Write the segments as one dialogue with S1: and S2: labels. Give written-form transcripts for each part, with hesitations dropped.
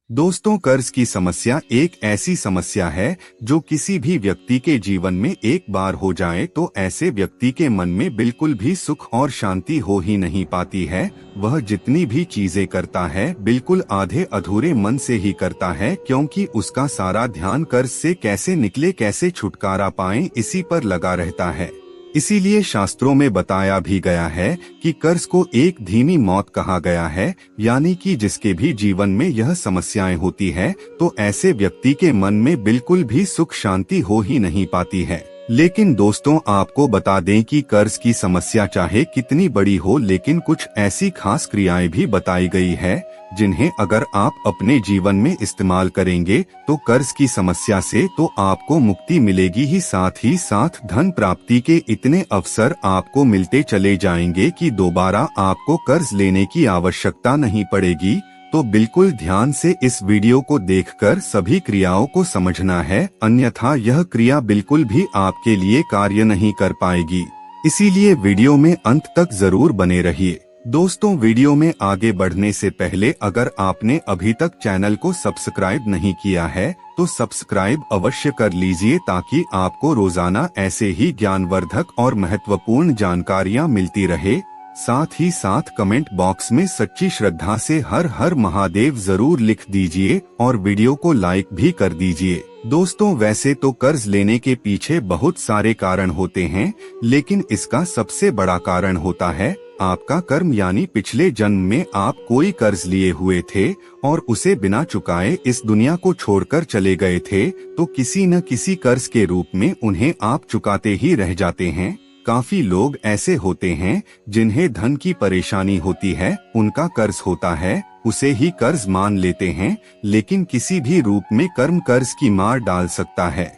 S1: दोस्तों, कर्ज की समस्या एक ऐसी समस्या है जो किसी भी व्यक्ति के जीवन में एक बार हो जाए तो ऐसे व्यक्ति के मन में बिल्कुल भी सुख और शांति हो ही नहीं पाती है। वह जितनी भी चीजें करता है बिल्कुल आधे अधूरे मन से ही करता है, क्योंकि उसका सारा ध्यान कर्ज से कैसे निकले, कैसे छुटकारा पाएं, इसी पर लगा रहता है। इसीलिए शास्त्रों में बताया भी गया है कि कर्ज को एक धीमी मौत कहा गया है, यानी कि जिसके भी जीवन में यह समस्याएं होती है तो ऐसे व्यक्ति के मन में बिल्कुल भी सुख शांति हो ही नहीं पाती है। लेकिन दोस्तों, आपको बता दें कि कर्ज की समस्या चाहे कितनी बड़ी हो, लेकिन कुछ ऐसी खास क्रियाएं भी बताई गई है जिन्हें अगर आप अपने जीवन में इस्तेमाल करेंगे तो कर्ज की समस्या से तो आपको मुक्ति मिलेगी ही साथ धन प्राप्ति के इतने अवसर आपको मिलते चले जाएंगे कि दोबारा आपको कर्ज लेने की आवश्यकता नहीं पड़ेगी। तो बिल्कुल ध्यान से इस वीडियो को देखकर सभी क्रियाओं को समझना है, अन्यथा यह क्रिया बिल्कुल भी आपके लिए कार्य नहीं कर पाएगी। इसीलिए वीडियो में अंत तक जरूर बने रहिए। दोस्तों, वीडियो में आगे बढ़ने से पहले अगर आपने अभी तक चैनल को सब्सक्राइब नहीं किया है तो सब्सक्राइब अवश्य कर लीजिए, ताकि आपको रोजाना ऐसे ही ज्ञानवर्धक और महत्वपूर्ण जानकारियाँ मिलती रहे। साथ ही साथ कमेंट बॉक्स में सच्ची श्रद्धा से हर हर महादेव जरूर लिख दीजिए और वीडियो को लाइक भी कर दीजिए। दोस्तों, वैसे तो कर्ज लेने के पीछे बहुत सारे कारण होते हैं, लेकिन इसका सबसे बड़ा कारण होता है आपका कर्म, यानी पिछले जन्म में आप कोई कर्ज लिए हुए थे और उसे बिना चुकाए इस दुनिया को छोड़कर चले गए थे, तो किसी न किसी कर्ज के रूप में उन्हें आप चुकाते ही रह जाते हैं। काफी लोग ऐसे होते हैं जिन्हें धन की परेशानी होती है, उनका कर्ज होता है, उसे ही कर्ज मान लेते हैं, लेकिन किसी भी रूप में कर्म कर्ज की मार डाल सकता है।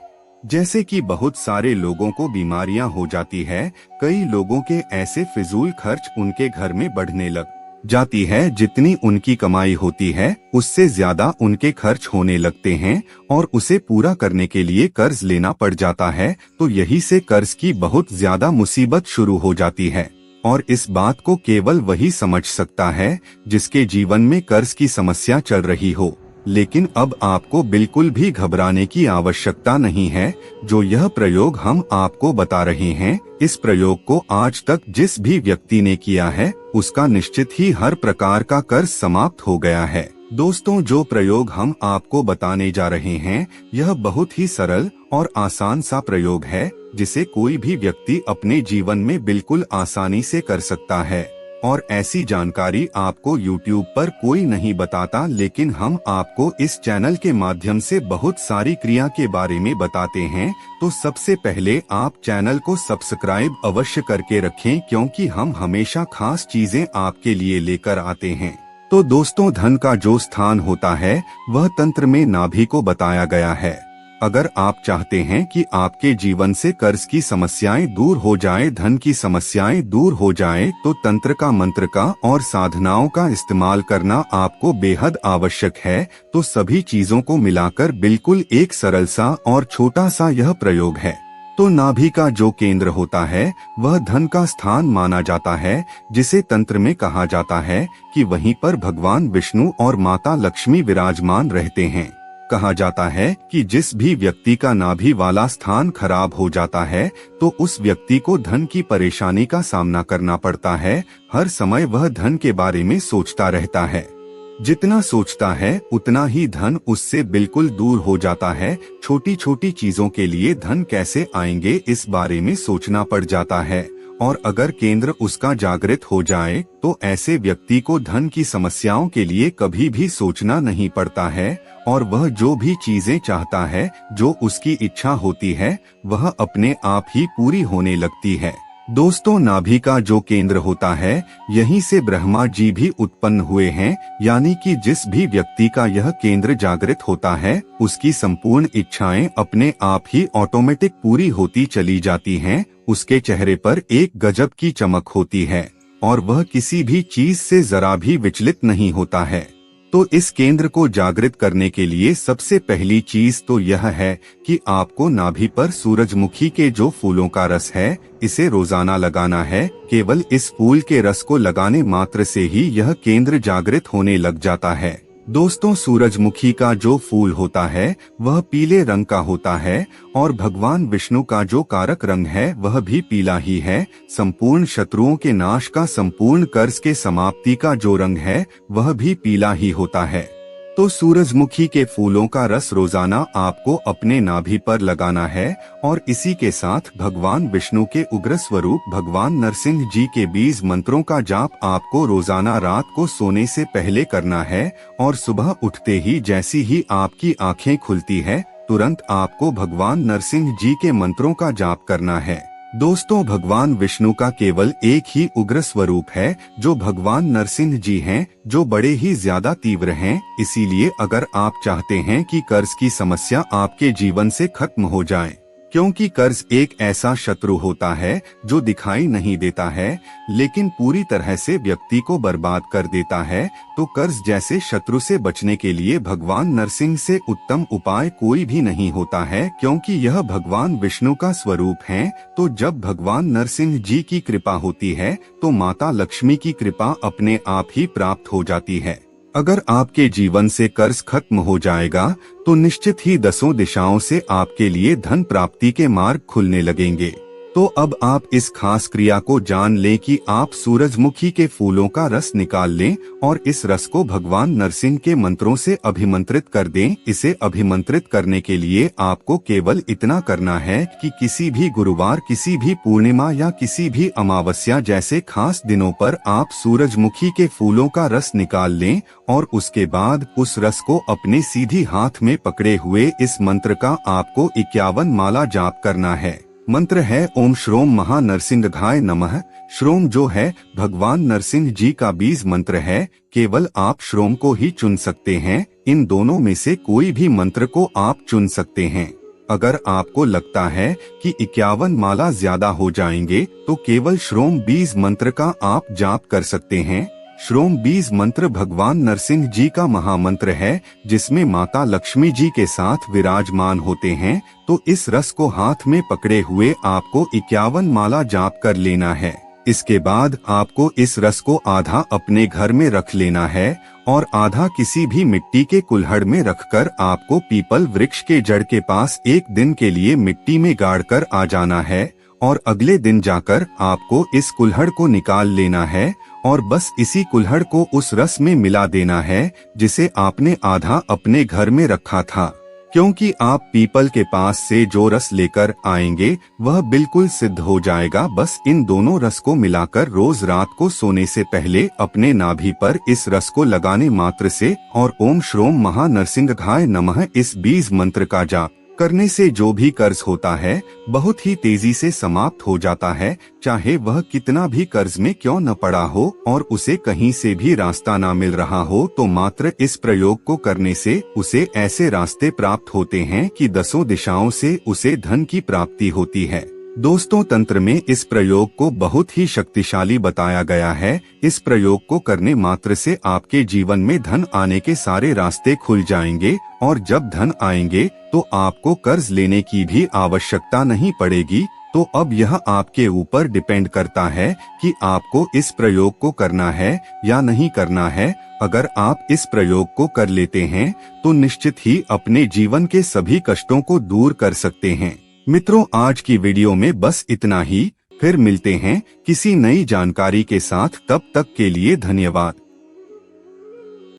S1: जैसे कि बहुत सारे लोगों को बीमारियां हो जाती है, कई लोगों के ऐसे फिजूल खर्च उनके घर में बढ़ने लग जाती है, जितनी उनकी कमाई होती है उससे ज्यादा उनके खर्च होने लगते हैं और उसे पूरा करने के लिए कर्ज लेना पड़ जाता है। तो यही से कर्ज की बहुत ज्यादा मुसीबत शुरू हो जाती है, और इस बात को केवल वही समझ सकता है जिसके जीवन में कर्ज की समस्या चल रही हो। लेकिन अब आपको बिल्कुल भी घबराने की आवश्यकता नहीं है। जो यह प्रयोग हम आपको बता रहे हैं, इस प्रयोग को आज तक जिस भी व्यक्ति ने किया है उसका निश्चित ही हर प्रकार का कर्ज समाप्त हो गया है। दोस्तों, जो प्रयोग हम आपको बताने जा रहे हैं यह बहुत ही सरल और आसान सा प्रयोग है, जिसे कोई भी व्यक्ति अपने जीवन में बिल्कुल आसानी से कर सकता है। और ऐसी जानकारी आपको YouTube पर कोई नहीं बताता, लेकिन हम आपको इस चैनल के माध्यम से बहुत सारी क्रिया के बारे में बताते हैं। तो सबसे पहले आप चैनल को सब्सक्राइब अवश्य करके रखें, क्योंकि हम हमेशा खास चीजें आपके लिए लेकर आते हैं। तो दोस्तों, धन का जो स्थान होता है वह तंत्र में नाभि को बताया गया है। अगर आप चाहते हैं कि आपके जीवन से कर्ज की समस्याएं दूर हो जाए, धन की समस्याएं दूर हो जाए, तो तंत्र का, मंत्र का और साधनाओं का इस्तेमाल करना आपको बेहद आवश्यक है। तो सभी चीजों को मिलाकर बिल्कुल एक सरल सा और छोटा सा यह प्रयोग है। तो नाभि का जो केंद्र होता है वह धन का स्थान माना जाता है, जिसे तंत्र में कहा जाता है कि वहीं पर भगवान विष्णु और माता लक्ष्मी विराजमान रहते हैं। कहा जाता है कि जिस भी व्यक्ति का नाभि वाला स्थान खराब हो जाता है तो उस व्यक्ति को धन की परेशानी का सामना करना पड़ता है। हर समय वह धन के बारे में सोचता रहता है, जितना सोचता है उतना ही धन उससे बिल्कुल दूर हो जाता है। छोटी छोटी चीजों के लिए धन कैसे आएंगे इस बारे में सोचना पड़ जाता है, और अगर केंद्र उसका जागृत हो जाए तो ऐसे व्यक्ति को धन की समस्याओं के लिए कभी भी सोचना नहीं पड़ता है, और वह जो भी चीजें चाहता है, जो उसकी इच्छा होती है, वह अपने आप ही पूरी होने लगती है। दोस्तों, नाभि का जो केंद्र होता है यहीं से ब्रह्मा जी भी उत्पन्न हुए हैं, यानी कि जिस भी व्यक्ति का यह केंद्र जागृत होता है उसकी संपूर्ण इच्छाएं अपने आप ही ऑटोमेटिक पूरी होती चली जाती हैं। उसके चेहरे पर एक गजब की चमक होती है और वह किसी भी चीज से जरा भी विचलित नहीं होता है। तो इस केंद्र को जागृत करने के लिए सबसे पहली चीज तो यह है कि आपको नाभि पर सूरजमुखी के जो फूलों का रस है इसे रोजाना लगाना है। केवल इस फूल के रस को लगाने मात्र से ही यह केंद्र जागृत होने लग जाता है। दोस्तों, सूरजमुखी का जो फूल होता है वह पीले रंग का होता है और भगवान विष्णु का जो कारक रंग है वह भी पीला ही है। संपूर्ण शत्रुओं के नाश का, संपूर्ण कर्ज के समाप्ति का जो रंग है वह भी पीला ही होता है। तो सूरजमुखी के फूलों का रस रोजाना आपको अपने नाभि पर लगाना है और इसी के साथ भगवान विष्णु के उग्र स्वरूप भगवान नरसिंह जी के 20 मंत्रों का जाप आपको रोजाना रात को सोने से पहले करना है और सुबह उठते ही जैसी ही आपकी आंखें खुलती है तुरंत आपको भगवान नरसिंह जी के मंत्रों का जाप करना है। दोस्तों, भगवान विष्णु का केवल एक ही उग्र स्वरूप है जो भगवान नरसिंह जी हैं, जो बड़े ही ज्यादा तीव्र हैं। इसीलिए अगर आप चाहते हैं कि कर्ज की समस्या आपके जीवन से खत्म हो जाए, क्योंकि कर्ज एक ऐसा शत्रु होता है जो दिखाई नहीं देता है लेकिन पूरी तरह से व्यक्ति को बर्बाद कर देता है, तो कर्ज जैसे शत्रु से बचने के लिए भगवान नरसिंह से उत्तम उपाय कोई भी नहीं होता है, क्योंकि यह भगवान विष्णु का स्वरूप है। तो जब भगवान नरसिंह जी की कृपा होती है तो माता लक्ष्मी की कृपा अपने आप ही प्राप्त हो जाती है। अगर आपके जीवन से कर्ज खत्म हो जाएगा तो निश्चित ही 10 दिशाओं से आपके लिए धन प्राप्ति के मार्ग खुलने लगेंगे। तो अब आप इस खास क्रिया को जान लें कि आप सूरजमुखी के फूलों का रस निकाल लें और इस रस को भगवान नरसिंह के मंत्रों से अभिमंत्रित कर दें। इसे अभिमंत्रित करने के लिए आपको केवल इतना करना है कि किसी भी गुरुवार, किसी भी पूर्णिमा या किसी भी अमावस्या जैसे खास दिनों पर आप सूरजमुखी के फूलों का रस निकाल लें और उसके बाद उस रस को अपने सीधी हाथ में पकड़े हुए इस मंत्र का आपको 51 माला जाप करना है। मंत्र है ओम श्रोम महानरसिंहाय नमः। श्रोम जो है भगवान नरसिंह जी का बीज मंत्र है। केवल आप श्रोम को ही चुन सकते हैं, इन दोनों में से कोई भी मंत्र को आप चुन सकते हैं। अगर आपको लगता है कि 51 माला ज्यादा हो जाएंगे तो केवल श्रोम बीज मंत्र का आप जाप कर सकते हैं। श्रोम बीज मंत्र भगवान नरसिंह जी का महामंत्र है जिसमें माता लक्ष्मी जी के साथ विराजमान होते हैं। तो इस रस को हाथ में पकड़े हुए आपको 51 माला जाप कर लेना है। इसके बाद आपको इस रस को आधा अपने घर में रख लेना है और आधा किसी भी मिट्टी के कुल्हड़ में रखकर आपको पीपल वृक्ष के जड़ के पास एक दिन के लिए मिट्टी में गाड़कर आ जाना है और अगले दिन जाकर आपको इस कुल्हड़ को निकाल लेना है और बस इसी कुल्हड़ को उस रस में मिला देना है जिसे आपने आधा अपने घर में रखा था। क्योंकि आप पीपल के पास से जो रस लेकर आएंगे वह बिल्कुल सिद्ध हो जाएगा। बस इन दोनों रस को मिलाकर रोज रात को सोने से पहले अपने नाभि पर इस रस को लगाने मात्र से और ओम श्रोम महानरसिंहाय नमः इस बीज मंत्र का जाप करने से जो भी कर्ज होता है बहुत ही तेजी से समाप्त हो जाता है, चाहे वह कितना भी कर्ज में क्यों न पड़ा हो और उसे कहीं से भी रास्ता ना मिल रहा हो। तो मात्र इस प्रयोग को करने से उसे ऐसे रास्ते प्राप्त होते हैं कि 10 दिशाओं से उसे धन की प्राप्ति होती है। दोस्तों, तंत्र में इस प्रयोग को बहुत ही शक्तिशाली बताया गया है। इस प्रयोग को करने मात्र से आपके जीवन में धन आने के सारे रास्ते खुल जाएंगे और जब धन आएंगे तो आपको कर्ज लेने की भी आवश्यकता नहीं पड़ेगी। तो अब यह आपके ऊपर डिपेंड करता है कि आपको इस प्रयोग को करना है या नहीं करना है। अगर आप इस प्रयोग को कर लेते हैं तो निश्चित ही अपने जीवन के सभी कष्टों को दूर कर सकते हैं। मित्रों, आज की वीडियो में बस इतना ही। फिर मिलते हैं किसी नई जानकारी के साथ। तब तक के लिए धन्यवाद।